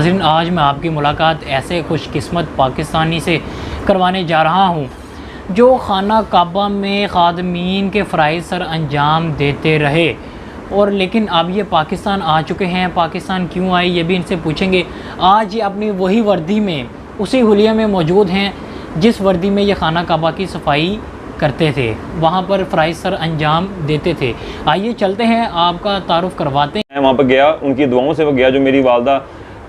आज मैं आपकी मुलाकात ऐसे खुशकिस्मत पाकिस्तानी से करवाने जा रहा हूँ जो खाना काबा में खादमीन के फ़राइज़ सर अंजाम देते रहे और लेकिन अब ये पाकिस्तान आ चुके हैं। पाकिस्तान क्यों आए ये भी इनसे पूछेंगे। आज ये अपनी वही वर्दी में उसी हुलिया में मौजूद हैं जिस वर्दी में ये खाना काबा की सफाई करते थे, वहाँ पर फ़राइज़ सर अंजाम देते थे। आइए चलते हैं, आपका तारुफ़ करवाते हैं। मैं वहाँ पर गया, उनकी दुआओं से वो गया जो मेरी वालदा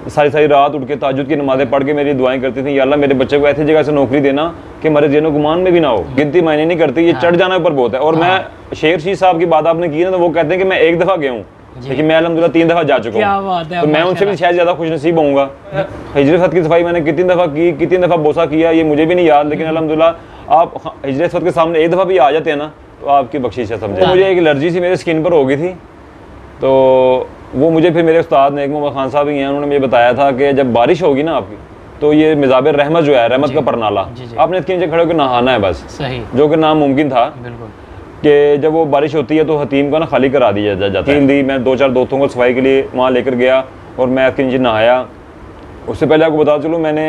सारी सारी रात उठ के ताजुद की नमाज़ें पढ़ के मेरी दुआएं करती थी, या अल्लाह मेरे बच्चे को ऐसी जगह से नौकरी देना कि मेरे जेनो गुमान में भी ना हो। गिनती मायने नहीं करती, ये चढ़ जाना ऊपर बहुत है। और मैं शेर शीर साहब की बात आपने की ना, तो वो कहते हैं कि मैं एक दफ़ा गया हूँ, लेकिन मैं अल्हम्दुलिल्लाह 3 दफ़ा जा चुका हूँ, तो मैं उनसे भी शायद ज़्यादा खुशनसीब होऊंगा। हिजरत खत की सफाई मैंने कितनी दफ़ा की, कितनी दफ़ा बोसा किया, ये मुझे भी नहीं याद, लेकिन अल्हम्दुलिल्लाह आप हिजरत खत के सामने एक दफ़ा भी आ जाते हैं ना, तो आपकी बख्शिश है समझे। मुझे एक एलर्जी सी मेरे स्किन पर हो गई थी, तो वो मुझे फिर मेरे उस्ताद नेक मोहम्मद खान साहब ही हैं, उन्होंने मुझे बताया था कि जब बारिश होगी ना आपकी, तो ये मिजाब रहमत जो है, रहमत का परनाला, आपने इसके नीचे खड़े होकर नहाना है बस, सही, जो कि नामुमकिन था कि जब वो बारिश होती है तो हतीम को ना खाली करा दिया जाता है। दी मैं 2-4 दोस्तों को सफाई के लिए वहाँ लेकर गया और मैं इसके नीचे नहाया। उससे पहले आपको बता चलूँ, मैंने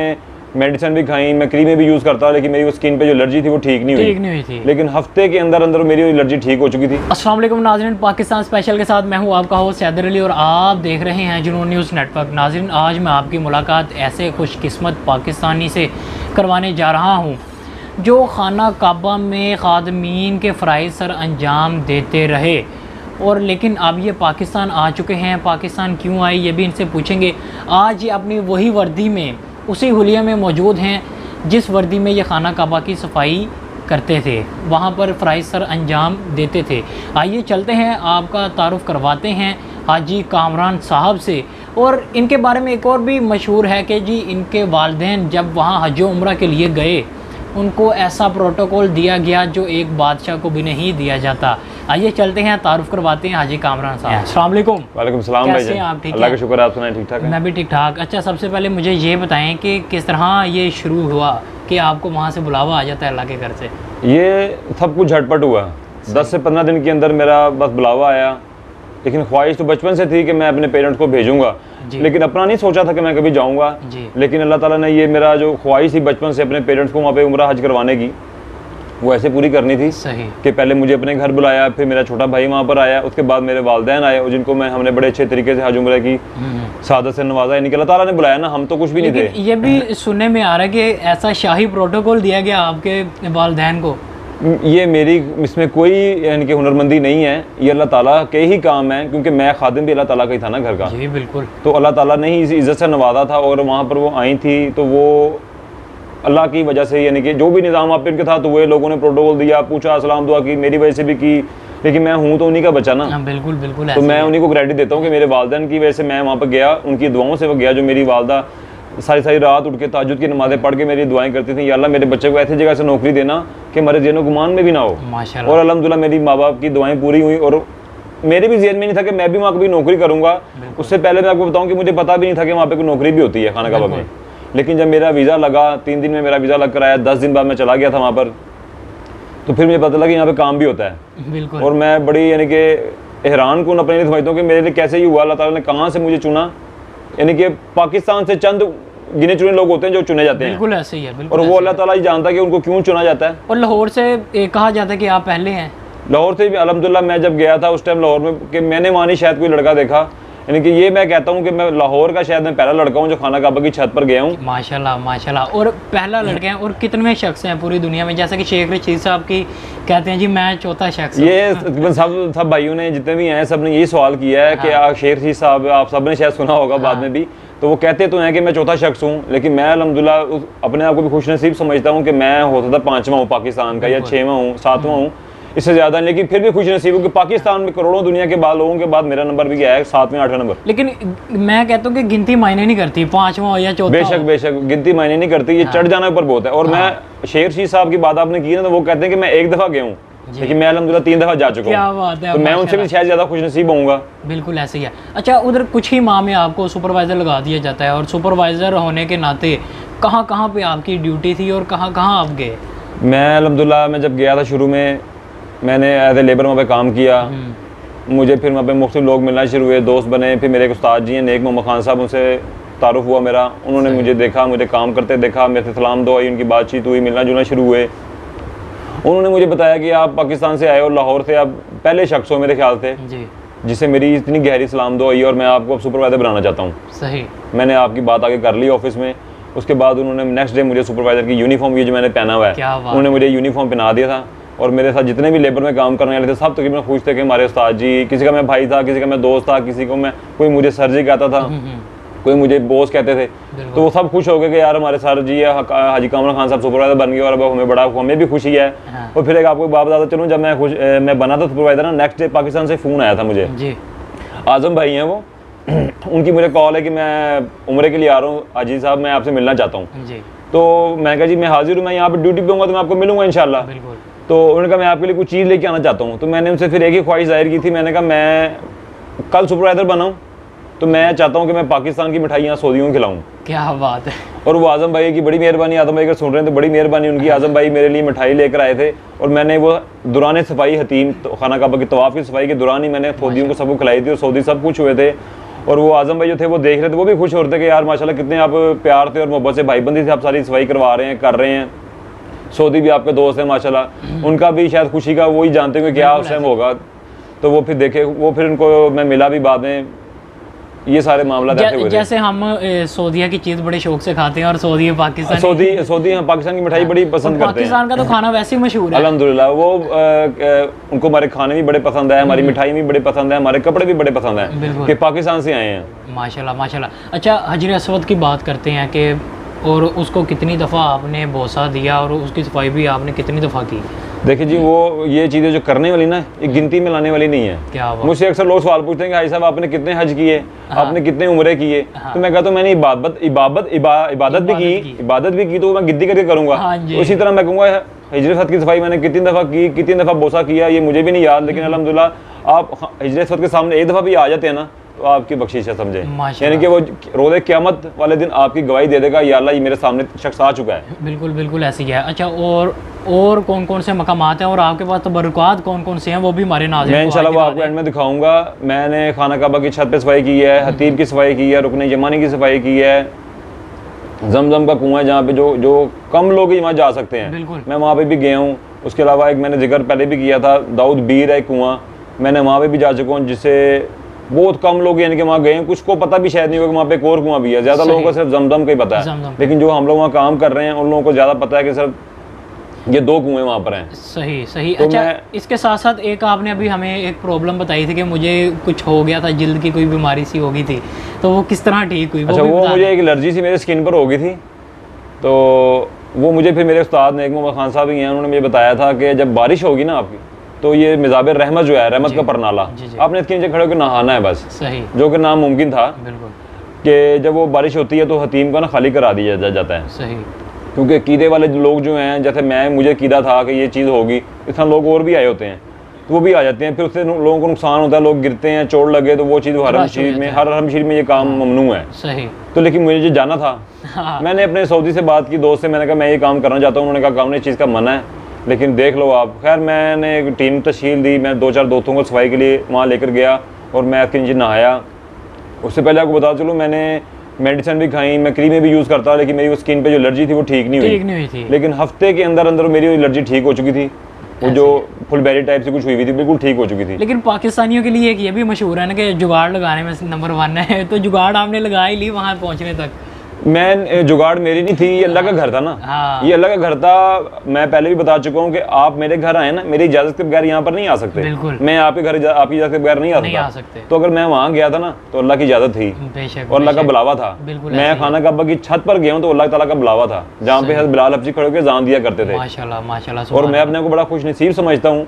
मेडिसिन भी खाई, मैं क्रीमें भी यूज़ करता, लेकिन मेरी वो स्किन पे जो एलर्जी थी वो ठीक नहीं हुई थी, लेकिन हफ्ते के अंदर अंदर मेरी एलर्जी ठीक हो चुकी थी। अस्सलाम वालेकुम नाज़रीन, पाकिस्तान स्पेशल के साथ मैं हूं आपका होस्ट हैदर अली और आप देख रहे हैं जुनून न्यूज़ नेटवर्क। नाज़रीन, आज मैं आपकी मुलाकात ऐसे खुशकिस्मत पाकिस्तानी से करवाने जा रहा हूं जो खाना काबा में खादमीन के फ़राइज़ सर अंजाम देते रहे और लेकिन अब ये पाकिस्तान आ चुके हैं। पाकिस्तान क्यों आए ये भी इनसे पूछेंगे। आज ये अपनी वही वर्दी में उसी हुलिया में मौजूद हैं जिस वर्दी में ये खाना काबा की सफाई करते थे, वहाँ पर फ़राइज़ सर अंजाम देते थे। आइए चलते हैं, आपका तारुफ़ करवाते हैं हाजी कामरान साहब से। और इनके बारे में एक और भी मशहूर है कि जी इनके वालिदैन जब वहाँ हज उम्रा के लिए गए, उनको ऐसा प्रोटोकॉल दिया गया जो एक बादशाह को भी नहीं दिया जाता। आइए चलते हैं, तारुफ़ करवाते हैं हाजी कामरान साहब। अस्सलाम वालेकुम। वालेकुम सलाम भाई, आप ठीक हैं? अल्लाह का शुक्र है, आप सुनाएं ठीक ठाक हैं? मैं भी ठीक ठाक। अच्छा, सबसे पहले मुझे ये बताएं कि किस तरह ये शुरू हुआ कि आपको वहाँ से बुलावा आ जाता है अल्लाह के घर से? ये सब कुछ झटपट हुआ, 10 से 15 दिन के अंदर मेरा बस बुलावा आया। लेकिन ख्वाहिश तो बचपन से थी कि मैं अपने पेरेंट्स को भेजूंगा, लेकिन अपना नहीं सोचा था कि मैं कभी जाऊंगा। लेकिन अल्लाह ताला ने ये मेरा जो ख्वाहिश थी बचपन से अपने पेरेंट्स को वहाँ पे उम्रा हज करवाने की, वो ऐसे पूरी करनी थी। सही कि पहले मुझे अपने घर बुलाया, फिर मेरा छोटा भाई वहाँ पर आया, उसके बाद मेरे वालिदैन आए और जिनको हमने बड़े अच्छे तरीके से हज उम्रा की सादत से नवाजा। यानी कि अल्लाह ताला ने बुलाया ना, हम तो कुछ भी नहीं थे। ये भी सुनने में आ रहा है कि ऐसा शाही प्रोटोकॉल दिया गया आपके वालिदैन को। ये मेरी इसमें कोई यानी कि हुनरमंदी नहीं है, ये अल्लाह ताला के ही काम है, क्योंकि मैं खादिम भी अल्लाह ताला का ही था ना घर का। जी बिल्कुल। तो अल्लाह ताला ने ही इज़्ज़त से नवाजा था और वहाँ पर वो आई थी, तो वो अल्लाह की वजह से, यानी कि जो भी निज़ाम आप इनके था, तो वो लोगों ने प्रोटोकॉल दिया, पूछा, सलाम दुआ की, मेरी वजह से भी की, लेकिन मैं हूँ तो उन्हीं का बच्चा ना। बिल्कुल बिल्कुल। तो मैं उन्हीं को क्रेडिट देता हूँ कि मेरे वालिदैन की वजह से मैं वहाँ पर गया, उनकी दुआओं से वो गया जो मेरी वालदा सारी सारी रात उठ के ताजुद की नमाज़ें पढ़ के मेरी दुआएं करती थी, या अल्लाह मेरे बच्चे को ऐसी जगह से नौकरी देना कि मेरे जेनो गुमान में भी ना हो। माशाअल्लाह। और अल्हम्दुलिल्लाह मेरी माँ बाप की दुआएं पूरी हुई और मेरे भी ज़हन में नहीं था कि मैं भी वहाँ कभी नौकरी करूँगा। उससे पहले मैं आपको बताऊँ कि मुझे पता भी नहीं था कि वहाँ पर कोई नौकरी भी होती है खाना काबा में। लेकिन जब मेरा वीज़ा लगा, 3 दिन में मेरा वीज़ा लग कर आया, 10 दिन बाद मैं चला गया था वहाँ पर, तो फिर मुझे पता लगा कि यहाँ पर काम भी होता है। बिल्कुल। और मैं बड़ी यानी कि हैरान कौन अपने लिए समझता हूँ कि मेरे लिए कैसे ही हुआ, अल्लाह ताला ने कहाँ से मुझे चुना। यानी कि पाकिस्तान से चंद गिने चुने लोग होते हैं जो चुने जाते हैं। बिल्कुल ऐसे ही है, बिल्कुल। और वो अल्लाह ताला ही जानता है कि उनको क्यों चुना जाता है। और लाहौर से कहा जाता है कि आप पहले हैं। लाहौर से भी अल्हम्दुलिल्लाह मैं जब गया था उस टाइम लाहौर में, कि मैंने वहाँ नहीं शायद कोई लड़का देखा, यानी कि ये मैं कहता हूँ कि मैं लाहौर का शायद मैं पहला लड़का हूँ जो खाना काबा की छत पर गया हूँ। माशाल्लाह माशाल्लाह। और पहला लड़के हैं। और कितने शख्स हैं पूरी दुनिया में? जैसे कि शेख रशीद साहब की कहते हैं जी मैं चौथा शख्स। ये तकरीबन सब भाइयों ने जितने भी हैं सब ने यही सवाल किया है कि शेख रशीद साहब आप सब ने शायद सुना होगा बाद में भी, तो वो कहते तो हैं कि मैं चौथा शख्स हूँ, लेकिन मैं अल्हम्दुलिल्लाह अपने आप को भी खुशनसीब समझता हूँ कि मैं हो सकता 5वां हूँ पाकिस्तान का, या 6वां हूँ, 7वां हूँ, इससे ज़्यादा, लेकिन फिर भी खुशनसीब हूँ कि पाकिस्तान में करोड़ों दुनिया के बाद लोगों के बाद मेरा नंबर भी गया है 7वें 8वें नंबर। लेकिन मैं कहता हूँ कि गिनती मायने नहीं करती, 5वां हो या 4वां। बेशक बेशक गिनती मायने नहीं करती, ये चढ़ जाना ऊपर बहुत है। और मैं शेर शीर साहब की बात आपने की ना, तो वो कहते हैं कि मैं एक दफ़ा गया हूँ, लेकिन मैं अल्हम्दुलिल्लाह 3 दफ़ा जा चुका हूँ, तो मैं उनसे भी शायद ज़्यादा खुशनसीब होऊंगा। बिल्कुल ऐसे ही है। अच्छा, उधर कुछ ही माह में आपको सुपरवाइज़र लगा दिया जाता है, और सुपरवाइज़र होने के नाते कहाँ कहाँ पे आपकी ड्यूटी थी और कहाँ कहाँ आप गए? मैं अल्हम्दुलिल्लाह मैं जब गया था शुरू में मैंने एज ए लेबर वहाँ पे काम किया, मुझे फिर वहाँ पे मुख्तलिफ लोग मिलना शुरू हुए, दोस्त बने। फिर मेरे एक उस्ताद जी हैं नेक मोहम्मद खान साहब, उनसे तारुफ हुआ मेरा, उन्होंने मुझे देखा, मुझे काम करते देखा, मेरे से सलाम दुआ हुई, उनकी बातचीत हुई, मिलना जुलना शुरू हुए। उन्होंने मुझे बताया कि आप पाकिस्तान से आए हो, लाहौर से, आप पहले शख्स हो मेरे ख्याल से जिससे मेरी इतनी गहरी सलाम दुआ हुई और मैं आपको अब सुपरवाइज़र बनाना चाहता हूँ। सही। मैंने आपकी बात आगे कर ली ऑफिस में। उसके बाद उन्होंने नेक्स्ट डे मुझे सुपरवाइज़र की यूनिफॉर्म, ये जो मैंने पहना हुआ है, उन्होंने मुझे यूनिफॉर्म पहना दिया था। और मेरे साथ जितने भी लेबर में काम करने वाले थे सब तकरीबन खुश थे कि हमारे उस्ताद जी, किसी का मैं भाई था, किसी का मैं दोस्त था, किसी को मैं, कोई मुझे सर जी कहता था, कोई मुझे बॉस कहते थे, तो वो सब खुश हो गए कि यार हमारे सर जी हाजी कामरान खान साहब सुपरवाइज़र बन गए और अब हमें भी खुशी है। और फिर एक आपको बात बताता चलूँ, जब मैं बना था सुपरवाइज़र ना, नेक्स्ट डे पाकिस्तान से फ़ोन आया था मुझे, आज़म भाई हैं वो, उनकी मुझे कॉल है कि मैं उम्रे के लिए आ रहा हूँ, हाजी साहब मैं आपसे मिलना चाहता हूँ। तो मैं कहा जी मैं हाजिर हूँ, मैं यहाँ पर ड्यूटी पे हूँगा तो मैं आपको मिलूंगा इंशाल्लाह। तो उन्होंने कहा मैं आपके लिए कुछ चीज़ लेके आना चाहता हूँ। तो मैंने उनसे फिर एक ही ख्वाहिश जाहिर की थी, मैंने कहा मैं कल सुपरवाइज़र बनाऊँ तो मैं चाहता हूँ कि मैं पाकिस्तान की मिठाइयाँ सऊदियों को खिलाऊँ। क्या बात है। और वो आज़म भाई की बड़ी मेहरबानी, आज़म भाई अगर सुन रहे हैं तो बड़ी मेहरबानी उनकी। आज़म भाई मेरे लिए मिठाई लेकर आए थे और मैंने वो दौरान सफाई हतीम खाना काबा की तवाफ़ की सफाई के दौरान ही मैंने सऊदियों को सबको खिलाई थी और सऊदी सब कुछ हुए थे। और वो आज़म भाई जो थे वो देख रहे थे, वो भी खुश हो रहे थे कि यार माशाल्लाह कितने आप प्यार थे और मोहब्बत से भाईबंदी से आप सारी सफाई करवा रहे हैं, कर रहे हैं। सऊदी भी आपके दोस्त हैं माशाल्लाह, उनका भी शायद खुशी का वही जानते हुए क्या उस टाइम होगा। तो वो फिर देखे, वो फिर उनको मैं मिला भी बाद में, ये सारे मामला जैसे हम सऊदीया की चीज़ बड़े शौक से खाते हैं और सऊदी पाकिस्तान सऊदी हम पाकिस्तान की मिठाई बड़ी पसंद करते हैं। पाकिस्तान का तो खाना वैसे ही मशहूर है अल्हम्दुलिल्लाह। वो उनको हमारे खाने भी बड़े पसंद है, हमारी मिठाई भी बड़े पसंद है, हमारे कपड़े भी बड़े पसंद हैं कि पाकिस्तान से आए हैं। माशाल्लाह माशाल्लाह। अच्छा, हजर अस्वद की बात करते हैं कि और उसको कितनी दफ़ा आपने बोसा दिया और उसकी सफाई भी आपने कितनी दफ़ा की? देखिए जी, वो ये चीज़ें जो करने वाली ना, ये गिनती में लाने वाली नहीं है। क्या मुझसे अक्सर लोग सवाल पूछते हैं कि भाई साहब आपने कितने हज किए, आपने कितने उम्रे किए? तो मैं कहता हूँ मैंने इबादत भी की तो मैं गिद्दी करके करूँगा। तो इसी तरह मैं कहूँगा हिजरत की सफाई मैंने कितनी दफ़ा की, कितनी दफ़ा बोसा किया, ये मुझे भी नहीं याद, लेकिन अल्हम्दुलिल्लाह आप हिजरत के सामने एक दफ़ा भी आ जाते हैं ना तो आपकी बख्शिश है, समझे। यानी कि वो रोज़े क़यामत वाले दिन आपकी गवाही दे देगा, या अल्लाह ये मेरे सामने शख्स आ चुका है। बिल्कुल बिल्कुल ऐसी है। अच्छा, और कौन कौन से मकामात हैं और आपके पास तबरुकात कौन कौन से हैं, वो भी हमारे नाज़रीन मैं इंशाल्लाह वो आपको एंड में दिखाऊंगा। मैंने खाना काबा की छत पे सफाई की है, हतीब की सफाई की है, रुकन यमानी की सफाई की है, जमजम का कुआं है जहाँ पे जो कम लोग ही वहाँ जा सकते हैं, मैं वहाँ पे भी गया हूँ। उसके अलावा एक मैंने जिक्र पहले भी किया था, दाऊद बीर है कुआं, मैंने वहाँ पे भी जा चुका हूँ, जिससे बहुत कम लोग यानी कि वहाँ गए हैं। कुछ को पता भी शायद नहीं होगा वहाँ पे एक और कुआं भी है, ज़्यादा लोगों को सिर्फ जमजम का ही पता है, लेकिन जो हम लोग वहाँ काम कर रहे हैं उन लोगों को ज़्यादा पता है कि सिर्फ ये 2 कुएं वहाँ पर हैं। सही सही। तो अच्छा, इसके साथ साथ एक आपने अभी हमें एक प्रॉब्लम बताई थी कि मुझे कुछ हो गया था, जिल्द की कोई बीमारी सी हो गई थी, तो वो किस तरह ठीक हुई? अच्छा, वो मुझे एक एलर्जी सी मेरे स्किन पर हो गई थी, तो वो मुझे फिर मेरे उस्ताद नेक मोहम्मद खान साहब ही हैं, उन्होंने मुझे बताया था कि जब बारिश होगी ना आपकी, तो ये मिजाब रहमत जो है, रहमत का परनाला, आपने इसके नीचे खड़े होकर नहाना है बस। सही। जो कि नामुमकिन था कि जब वो बारिश होती है तो हतीम का ना खाली करा दिया जाता है। सही। क्योंकि कीदे वाले लोग जो हैं, जैसे मुझे कीदा था कि ये चीज़ होगी, इस तरह लोग और भी आए होते हैं तो वो भी आ जाते हैं, फिर उससे लोगों को नुकसान होता है, लोग गिरते हैं, चोट लगे, तो वो चीज़ हरम शरीफ में ये काम ममनू है। सही। तो लेकिन मुझे जो जाना था, मैंने अपने सऊदी से बात की, दोस्त से, मैंने कहा मैं ये काम करना चाहता हूँ। उन्होंने कहा काम इस चीज़ का मना है, लेकिन देख लो आप। खैर मैंने एक टीम तश्कील दी, मैं 2-4 दोस्तों को सफाई के लिए वहाँ लेकर गया और मैं इसके नीचे नहाया। उससे पहले आपको बता चलूँ, मैंने मेडिसिन भी खाई, मैं क्रीमें भी यूज़ करता, लेकिन मेरी वो स्किन पे जो एलर्जी थी वो ठीक नहीं हुई थी। लेकिन हफ्ते के अंदर अंदर मेरी एलर्जी ठीक हो चुकी थी, वो जो फुलबेरी टाइप से कुछ हुई थी बिल्कुल ठीक हो चुकी थी। लेकिन पाकिस्तानियों के लिए एक ये भी मशहूर है ना कि जुगाड़ लगाने में नंबर 1 है, तो जुगाड़ आपने लगा ही ली वहाँ पहुँचने तक। मैं जुगाड़ मेरी नहीं थी, ये अल्लाह का घर था ना। ये अल्लाह का घर था। मैं पहले भी बता चुका हूँ कि आप मेरे घर आए ना, मेरी इजाज़त के बगैर यहाँ पर नहीं आ सकते। मैं आपके घर आपकी इजाज़त के बगैर नहीं आ सकता। तो अगर मैं वहाँ गया था ना तो अल्लाह की इजाज़त थी और अल्लाह का बुलावा था। मैं खाना काबा की छत पर गया हूँ तो अल्लाह ताला का बुलावा था, जहाँ पे हज़रत बिलाल हबशी खड़े होकर अज़ान दिया करते थे। माशाल्लाह माशाल्लाह। और मैं अपने को बड़ा खुश नसीब समझता हूँ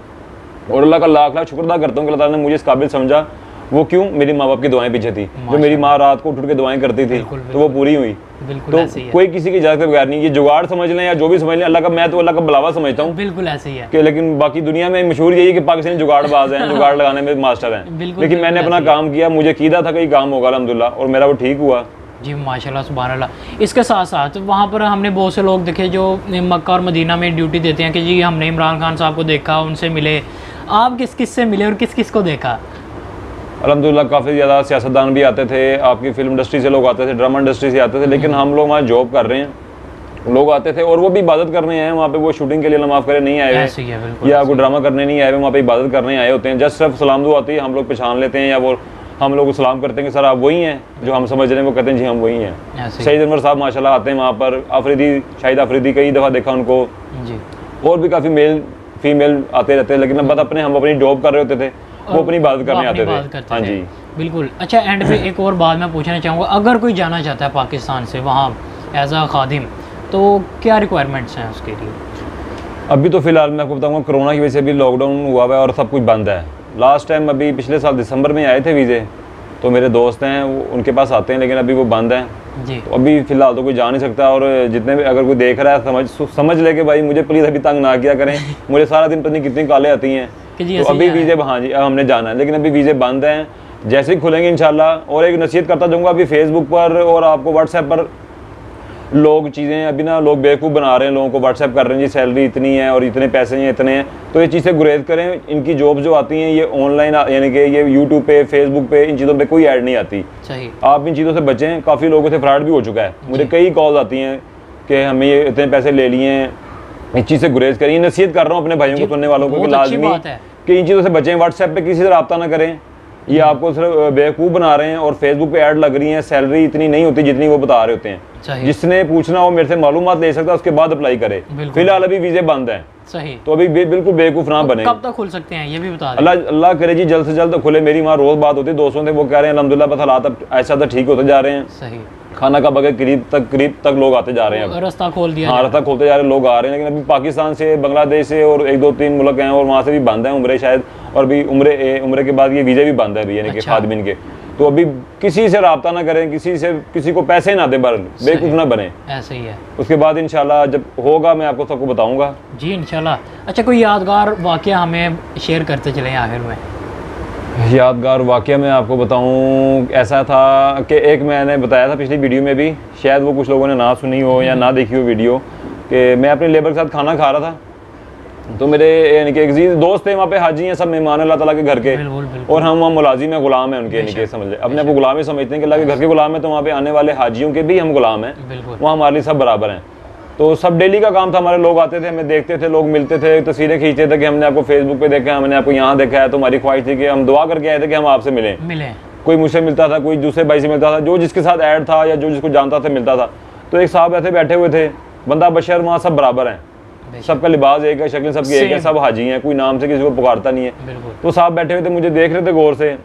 और अल्लाह का लाख लाख शुक्र अदा करता हूँ कि अल्लाह ताला ने मुझे इस काबिल समझा। वो क्यों? मेरी माँ बाप की दुआएं पीछे थी, जो मेरी माँ रात को उठ के दुआएं करती थी, तो वो पूरी हुई। तो कोई किसी की इजाज़त के बगैर नहीं, ये जुगाड़ समझ लें या जो भी समझ लें, अल्लाह का, मैं तो अल्लाह का बुलावा समझता हूँ। बिल्कुल ऐसे ही है कि लेकिन बाकी दुनिया में मशहूर यही कि पाकिस्तानी जुगाड़बाज हैं, जुगाड़ लगाने में मास्टर हैं। लेकिन मैंने अपना काम किया, मुझे कीदा था कि काम होगा अल्हम्दुलिल्लाह, और मेरा वो ठीक हुआ जी, माशाल्लाह सुभान अल्लाह। इसके साथ साथ वहाँ पर हमने बहुत से लोग देखे जो मक्का और मदीना में ड्यूटी देते हैं कि जी हमने इमरान खान साहब को देखा, उनसे मिले। आप किस किस से मिले और किस किस को देखा? अल्हम्दुलिल्लाह काफ़ी ज़्यादा सियासतदान भी आते थे, आपकी फिल्म इंडस्ट्री से लोग आते थे, ड्रामा इंडस्ट्री से आते थे, लेकिन हम लोग वहाँ जॉब कर रहे हैं, लोग आते थे और वो भी इबादत करने आए हैं वहाँ पे, वो शूटिंग के लिए माफ़ करे नहीं आए हुए या कोई ड्रामा करने नहीं आए हुए, वहाँ पे इबादत करने आए होते हैं। जस्ट सिर्फ सलाम दुआ आती है, हम लोग पहचान लेते हैं या वो हम लोग सलाम करते हैं कि सर आप वही हैं जो हम समझ रहे हैं, वो कहते हैं जी हम वही हैं। शहीद अनवर साहब माशाल्लाह आते हैं वहाँ पर, अफरीदी शाहिद अफरीदी कई दफ़ा देखा उनको जी, और भी काफ़ी मेल फीमेल आते रहते हैं, लेकिन बस हम अपनी जॉब कर रहे होते थे, वो अपनी बात करने आते थे। हाँ जी बिल्कुल। अच्छा, एंड पे एक और बात मैं पूछना चाहूँगा, अगर कोई जाना चाहता है पाकिस्तान से वहाँ एज अ खादिम, तो क्या रिक्वायरमेंट्स हैं उसके लिए? अभी तो फ़िलहाल मैं आपको बताऊँगा, कोरोना की वजह से भी लॉकडाउन हुआ हुआ है और सब कुछ बंद है। लास्ट टाइम अभी पिछले साल दिसंबर में आए थे वीज़े, तो मेरे दोस्त हैं उनके पास आते हैं, लेकिन अभी वो बंद हैं जी। तो अभी फ़िलहाल तो कोई जा नहीं सकता, और जितने भी अगर कोई देख रहा है समझ ले कि भाई मुझे प्लीज़ अभी तंग ना किया करें, मुझे सारा दिन पता नहीं कितनी कॉलें आती हैं, तो अभी वीज़े, हाँ जी हमने जाना है, लेकिन अभी वीज़े बंद हैं। जैसे ही खुलेंगे इंशाल्लाह। और एक नसीहत करता जाऊँगा, अभी फेसबुक पर और आपको व्हाट्सएप पर लोग चीज़ें अभी ना लोग बेवकूफ़ बना रहे हैं, लोगों को व्हाट्सएप कर रहे हैं जी सैलरी इतनी है और इतने पैसे हैं इतने हैं, तो ये चीज़ें गुरेज करें। इनकी जॉब जो आती हैं ये ऑनलाइन, यानी कि ये यूट्यूब पे फेसबुक पे इन चीज़ों पे कोई ऐड नहीं आती। सही, आप इन चीज़ों से बचें। काफ़ी लोगों से फ्रॉड भी हो चुका है, मुझे कई कॉल्स आती हैं कि हमें ये इतने पैसे ले लिए हैं, इस चीज़ से गुरेज करें। नसीहत कर रहा हूँ अपने भाइयों को, सुनने वालों को, कि लाजमी कि इन चीज़ों से बचें। व्हाट्सएप पे किसी से रब्ता ना करें, ये आपको सिर्फ बेवकूफ़ बना रहे हैं, और फेसबुक पे ऐड लग रही हैं, सैलरी इतनी नहीं होती जितनी वो बता रहे होते हैं। जिसने पूछना हो मेरे से मालूमात ले सकता है, उसके बाद अप्लाई करे। फिलहाल अभी वीज़े बंद हैं, सही, तो अभी बिल्कुल बेवकूफ़ ना बने। कब तक खुल सकते हैं ये भी बता दें। अल्लाह करे जी जल्द से जल्द खुले। मेरी वहाँ रोज़ बात होती है दोस्तों से, वो कह रहे हैं अल्हम्दुलिल्लाह बस हालात अब ऐसा तो ठीक होते जा रहे हैं, सही, खाना का बगैर करीब तक लोग आते जा रहे हैं, रास्ता खोल दिया, हाँ रास्ता खोलते जा रहे हैं, लोग आ रहे हैं। लेकिन अभी पाकिस्तान से, बांग्लादेश से और 1-2-3 मुल्क हैं, और वहाँ से भी बंद है उम्रे शायद, और भी उम्रे के बाद ये वीज़े भी बंद है अभी, यानी कि खादिमीन के। तो अभी किसी से रब्ता ना करें, किसी को पैसे ना दें, बेवकूफ़ ना बने, ऐसे ही है। उसके बाद इंशाल्लाह जब होगा मैं आपको सबको बताऊंगा जी इंशाल्लाह। अच्छा, कोई यादगार वाक़या हमें शेयर करते चलें आखिर में। यादगार वाक़या मैं आपको बताऊं, ऐसा था कि एक मैंने बताया था पिछली वीडियो में भी, शायद वो कुछ लोगों ने ना सुनी हो या ना देखी हो वीडियो, कि मैं अपने लेबर के साथ खाना खा रहा था, तो मेरे यानी कि एक दोस्त थे वहाँ पे, हाजी हैं, सब मेहमान अल्लाह ताला के घर के, और हम वहाँ मुलाजिम हैं, गुलाम हैं उनके, यानी कि समझ ले अपने आप को गुलाम ही समझते हैं कि अल्लाह के घर के गुलाम हैं, तो वहाँ पे आने वाले हाजियों के भी हम गुलाम हैं, वहाँ हमारे लिए सब बराबर हैं। तो सब डेली का काम था, हमारे लोग आते थे, हमें देखते थे, लोग मिलते थे, तस्वीरें खींचते थे कि हमने आपको फेसबुक पे देखा है, हमने आपको यहाँ देखा है, तो हमारी ख्वाहिश थी कि हम दुआ करके आए थे कि हम आपसे मिलें। कोई मुझसे मिलता था, कोई दूसरे भाई से मिलता था, जो जिसके साथ ऐड था या जो जिसको जानता था मिलता था। तो एक साहब ऐसे बैठे हुए थे, बंदा बशर, वहाँ सब बराबर हैं, सबका लिबास एक है, शक्ल सबकी एक है, सब हाजी हैं, कोई नाम से किसी को पुकारता नहीं है। तो साहब बैठे हुए थे, मुझे देख रहे थे गौर से,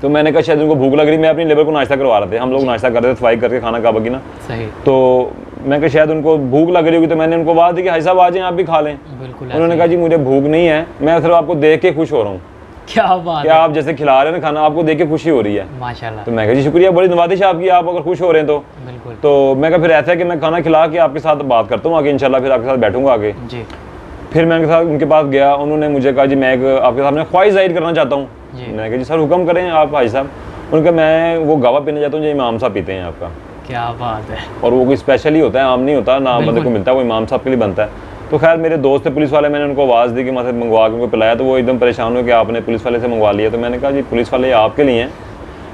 तो मैंने कहा शायद उनको भूख लग रही, मैं अपनी लेबर को नाश्ता करवा रहे थे, हम लोग नाश्ता कर रहे थे सफाई करके खाना काबा की ना, सही, तो मैं कहा शायद उनको भूख लग रही होगी, तो मैंने उनको बात दी कि भाई साहब आ जाएं आप भी खा लें। उन्होंने कहा जी मुझे भूख नहीं है, मैं सिर्फ आपको देख के खुश हो रहा हूँ। क्या बात, क्या आप जैसे खिला रहे हैं ना खाना, आपको देख के खुशी हो रही है, माशाल्लाह। तो मैं कहा जी शुक्रिया, बड़ी नवाजिश आपकी, आप अगर खुश हो रहे हैं तो बिल्कुल। तो मैं कहा फिर ऐसा है कि मैं खाना खिला के आपके साथ बात करता हूँ आगे इंशाल्लाह, फिर आपके साथ बैठूंगा आगे जी। फिर मैं उनके पास गया, उन्होंने मुझे कहा जी मैं आपके सामने ख्वाहिश जाहिर करना चाहता हूँ। मैंने कहा जी सर हुक्म करें आप भाई साहब। उनका मैं वो गावा पीना चाहता हूँ जो इमाम साहब पीते हैं आपका। क्या बात है। और वो कोई स्पेशल ही होता है, आम नहीं होता ना, बंदे को मिलता है, वो इमाम साहब के लिए बनता है। तो खैर मेरे दोस्त थे पुलिस वाले, मैंने उनको आवाज़ दी कि मैं मंगवा के उनको पिलाया, तो वो एकदम परेशान हुए कि आपने पुलिस वाले से मंगवा लिया। तो मैंने कहा जी पुलिस वाले आपके लिए हैं,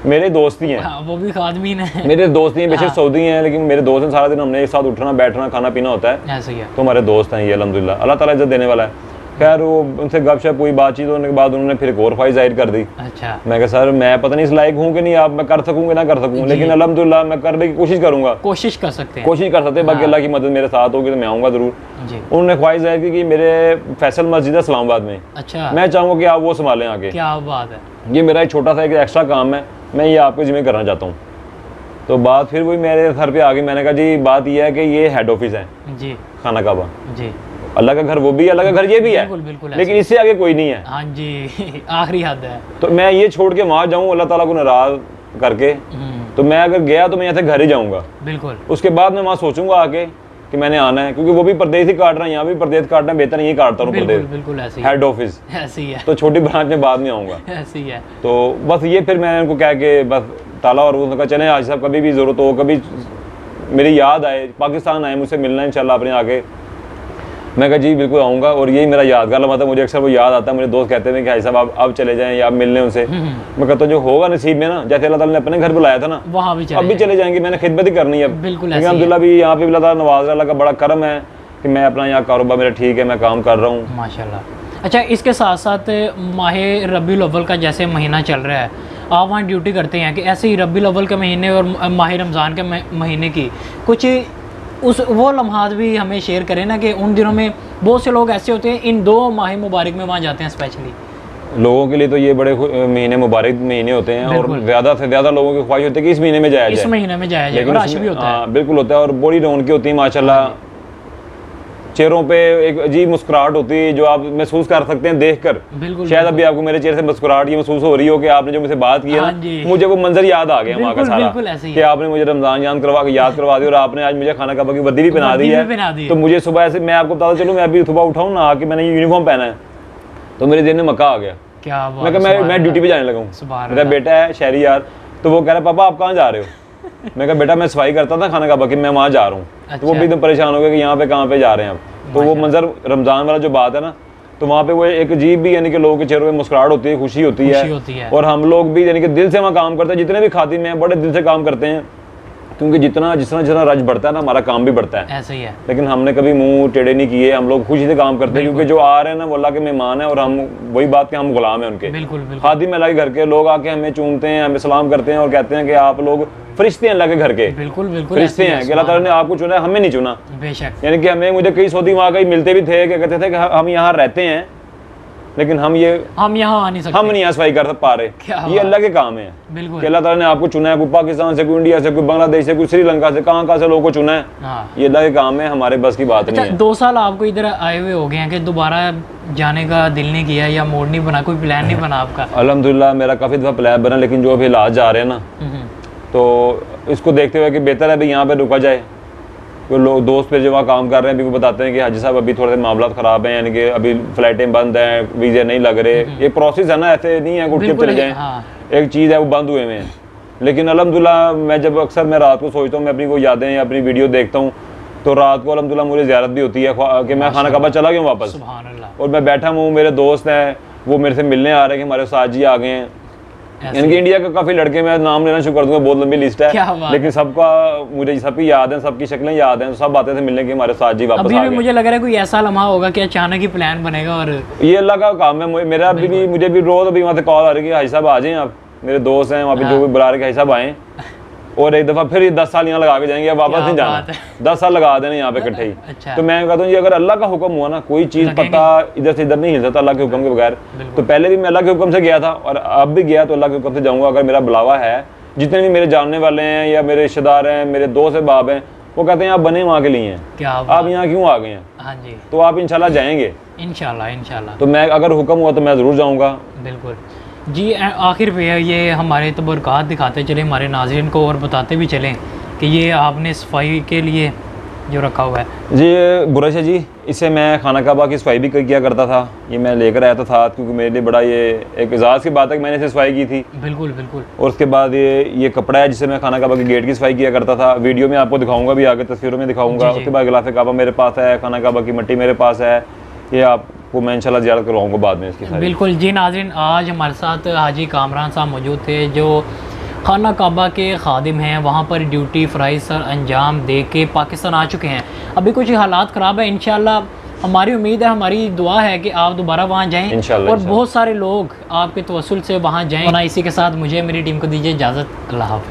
मेरे दोस्त ही हैं। हाँ, वो भी खादमीन हैं, मेरे दोस्त ही हैं, बेशक सऊदी हैं, लेकिन मेरे दोस्त हैं, सारा दिन हमने एक साथ उठना बैठना खाना पीना होता है, ऐसे ही है। तो हमारे दोस्त हैं ये, अल्हम्दुलिल्लाह, अल्लाह ताला इज्जत देने वाला है। खैर वो उनसे गपशप हुई, बातचीत होने के बाद उन्होंने फिर एक और ख्वाहिश जाहिर कर दी। अच्छा। मैं कहा सर मैं पता नहीं इस लायक हूँ कि नहीं, आप मैं कर सकूँ कि ना कर सकूँ, लेकिन अल्हम्दुलिल्लाह मैं करने की कोशिश करूँगा। कोशिश कर सकते हैं, बाकी अल्लाह की मदद मेरे साथ होगी तो मैं आऊँगा ज़रूर। उन्होंने ख्वाहिश जाहिर की कि मेरे फैसल मस्जिद है इस्लामाबाद में, अच्छा, मैं चाहूँगा कि आप वो संभालें आगे। क्या बात है। ये मेरा एक छोटा सा एक एक्स्ट्रा काम है, मैं ये आपके जिम्मे करना चाहता हूँ। तो बात फिर वही मेरे सर पे आ गई। मैंने कहा जी बात यह है कि ये हेड ऑफिस है जी, खाना काबा जी, अल्लाह का घर वो भी है, अल्लाह का घर ये भी है, बिल्कुल, लेकिन इससे आगे कोई नहीं है। हाँ जी, आखिरी हद है। तो मैं ये छोड़ के वहाँ जाऊँ अल्लाह ताला को नाराज करके, तो मैं अगर गया तो मैं यहाँ से घर ही जाऊँगा, बिल्कुल। उसके बाद मैं वहाँ सोचूंगा आके कि मैंने आना है, क्योंकि वो भी परदेश ही काट रहा है, यहाँ भी परदेश काटना बेहतर नहीं, काटता हूँ परदेश, बिल्कुल ऐसे ही, हेड ऑफिस ऐसी है, तो छोटी ब्रांच में बाद में आऊँगा, ऐसी है। तो बस ये फिर मैंने उनको कह के बस टाला, और उन्होंने कहा चले आज साहब कभी भी ज़रूरत हो, कभी मेरी याद आए, पाकिस्तान आए, मुझसे मिलना इंशाल्लाह अपने आके। मैं कहा जी बिल्कुल आऊँगा, और यही मेरा यादगार लम्हा था। मुझे अक्सर वो याद आता है, मेरे दोस्त कहते हैं कि भाई साहब आप अब चले जाएं या आप मिलने उनसे। मैं कहता हूँ जो होगा नसीब में ना, जैसे अल्लाह ताला ने अपने घर बुलाया था ना, वहाँ भी अब भी चले जाएंगे, मैंने खिदमत ही करनी है। बिल्कुल अल्हम्दुलिल्लाह भी यहाँ पे अल्लाह ताला नवाज रहा, अल्लाह का बड़ा करम है कि मैं अपना यहाँ कारोबार मेरा ठीक है, मैं काम कर रहा हूँ माशाल्लाह। अच्छा, इसके साथ साथ माह रबीउल अव्वल का जैसे महीना चल रहा है, आप वहाँ ड्यूटी करते हैं कि ऐसे ही रबीउल अव्वल के महीने और माह रमज़ान के महीने की कुछ वो लम्हात भी हमें शेयर करें ना, कि उन दिनों में बहुत से लोग ऐसे होते हैं इन 2 माह मुबारक में वहाँ जाते हैं स्पेशली। लोगों के लिए तो ये बड़े महीने मुबारक महीने होते हैं, और ज़्यादा से ज़्यादा लोगों की ख्वाहिश होती है कि इस महीने में जाया जाए, इस महीने में जाया जाए, रश भी होता है। बिल्कुल होता है, और बड़ी रौनकी होती है माशाल्लाह, चेहरों पे एक अजीब मुस्कुराहट होती है जो आप महसूस कर सकते हैं देखकर। शायद अभी आपको मेरे चेहरे से मुस्कुराहट ये महसूस हो रही हो कि आपने जो मुझसे बात की है ना, मुझे वो मंजर याद आ गया वहाँ का सारा, कि आपने मुझे रमजान याद करवा दिया, और आपने आज मुझे खाना काबा की वर्दी भी पहना दी है। तो मुझे सुबह से, मैं आपको बताता चलूँ, मैं अभी सुबह उठाऊँ ना कि मैंने यूनिफॉर्म पहना है, तो मेरे दिन में मक्का आ गया। क्या मैं ड्यूटी पे जाने लगा हूँ। मेरा बेटा है शहरी यार, तो वो कह रहा है पापा आप कहाँ जा रहे हो? मैं कहा बेटा मैं सफाई करता था खाना काबा की, मैं वहाँ जा रहा हूँ। तो वो भी एकदम परेशान हो गया कि यहाँ पे कहाँ पे जा रहे हैं आप। तो वो मंजर रमजान वाला जो बात है ना, तो वहाँ पे वो एक अजीब भी, यानी कि लोगों के चेहरों पे मुस्कुराहट होती है, खुशी होती है। और हम लोग भी यानी कि दिल से वहाँ काम करते हैं, जितने भी खादिम हैं बड़े दिल से काम करते हैं, क्योंकि जितना रज बढ़ता है ना, हमारा काम भी बढ़ता है। ऐसे ही है। लेकिन हमने कभी मुंह टेढ़े नहीं किए, हम लोग खुशी से काम करते हैं, क्योंकि जो आ रहे हैं ना वो अल्लाह के मेहमान हैं, और हम वही बात कि हम गुलाम हैं उनके। बिल्कुल खादिम अल्लाह के घर के लोग आके हमें चूमते हैं, हमें सलाम करते हैं और कहते हैं कि आप लोग फरिश्ते हैं अल्लाह के घर के। बिल्कुल फरिश्ते हैं कि अल्लाह ताला ने आपको चुना है, हमें नहीं चुना। बेशक। यानी कि हमें, मुझे कई सऊदी वहाँ कई मिलते भी थे कि कहते थे कि हम यहाँ रहते हैं, लेकिन हम यहाँ आ नहीं सकते, हम नहीं यहाँ सफाई कर पा रहे। ये अल्लाह के काम है कि अल्लाह ताला ने आपको चुना है। कोई पाकिस्तान से, कोई इंडिया से, कोई बांग्लादेश से, कोई श्रीलंका से, कहाँ से लोगों को चुना है। ये अल्लाह के काम है, हमारे बस की बात नहीं है। 2 साल आपको इधर आए हुए हो गए हैं कि दोबारा जाने का दिल नहीं किया या मूड नहीं बना, कोई प्लान नहीं बना आपका? अल्हम्दुलिल्लाह मेरा काफ़ी दफ़ा प्लान बना, लेकिन जो अभी हालात जा रहे हैं ना, तो इसको देखते हुए कि बेहतर है अभी यहाँ पे रुका जाए। कोई लोग दोस्त पे जो वहाँ काम कर रहे हैं अभी वो बताते हैं कि हाजी साहब अभी थोड़े मामला ख़राब हैं, यानी कि अभी फ़्लाइटें बंद हैं, वीज़े नहीं लग रहे। ये प्रोसेस है ना, ऐसे नहीं है गुट के चले जाएँ। एक चीज़ है वो बंद हुए में। लेकिन अल्हम्दुलिल्लाह मैं जब अक्सर मैं रात को सोचता हूँ, मैं अपनी वो यादें या अपनी वीडियो देखता हूँ, तो रात को अल्हम्दुलिल्लाह मुझे ज़ियारत भी होती है कि मैं खाना काबा चला गया वापस, और मैं बैठा हूँ, मेरे दोस्त हैं वो मेरे से मिलने आ रहे हैं कि हमारे साथ जी आ गए हैं। यानी कि इंडिया के काफ़ी लड़के, मैं नाम लेना शुरू कर दूंगा, बहुत लंबी लिस्ट है, लेकिन सबका मुझे सबकी याद है, सबकी शक्लें याद हैं, सब आते थे मिलने के हमारे साथ जी वापस आ गए। मुझे लग रहा है कोई ऐसा लम्हा होगा कि अचानक ही प्लान बनेगा, और ये अल्लाह का काम है। मेरा भी मुझे भी रोज अभी वहाँ से कॉल आ रही है, हाजी साहब आ जाएं आप, मेरे दोस्त हैं वहाँ पे जो भी बुला रहे हैं, हाजी साहब आएँ, और एक दफ़ा फिर 10 साल यहाँ लगा के जाएंगे, अब वापस नहीं जाना, 10 साल लगा देना यहाँ पे इकट्ठे ही। अच्छा। तो मैं कहता हूँ ये अगर अल्लाह का हुक्म हुआ ना, कोई चीज़ पता इधर से इधर नहीं हिल सकता अल्लाह के हुक्म के बगैर। तो पहले भी मैं अल्लाह के हुक्म से गया था, और अब भी गया तो अल्लाह के हुक्म से जाऊँगा। अगर मेरा बुलावा है, जितने भी मेरे जानने वाले हैं या मेरे रिश्तेदार हैं, मेरे दोस्त बाब हैं, वो कहते हैं आप बने वहाँ के लिए हैं, आप यहाँ क्यों आ गए हैं? हाँ जी। तो आप इंशाल्लाह जाएंगे, इंशाल्लाह। तो मैं अगर हुक्म हुआ तो मैं ज़रूर जाऊँगा। बिल्कुल जी। आखिर पे ये हमारे तबरकात दिखाते चले हमारे नाज़रीन को, और बताते भी चलें कि ये आपने सफाई के लिए जो रखा हुआ है जी बुरश है जी, इससे मैं खाना काबा की सफाई भी किया करता था। ये मैं लेकर आया था साथ, क्योंकि मेरे लिए बड़ा ये एक एजाज़ की बात है कि मैंने इसे सफाई की थी। बिल्कुल। और उसके बाद ये कपड़ा है जिससे मैं खाना काबा के गेट की सफाई किया करता था। वीडियो में आपको दिखाऊंगा, भी आगे तस्वीरों में दिखाऊंगा। उसके बाद गिलाफ काबा मेरे पास है, खाना काबा की मिट्टी मेरे पास है, ये आपको मैं इंशाल्लाह ज़ियारत करवाऊंगा बाद में इसकी सारी। बिल्कुल जी। नाज़रीन, आज हमारे साथ हाजी कामरान साहब मौजूद थे, जो खाना काबा के खादिम हैं, वहाँ पर ड्यूटी फ़राइज़ सर अंजाम दे के पाकिस्तान आ चुके हैं। अभी कुछ हालात ख़राब है, इंशाल्लाह हमारी उम्मीद है, हमारी दुआ है कि आप दोबारा वहाँ जाएं, और बहुत सारे लोग आपके तवस्सुल से वहाँ जाएं। इसी के साथ मुझे मेरी टीम को दीजिए इजाज़त। अल्लाह हाफ़िज़।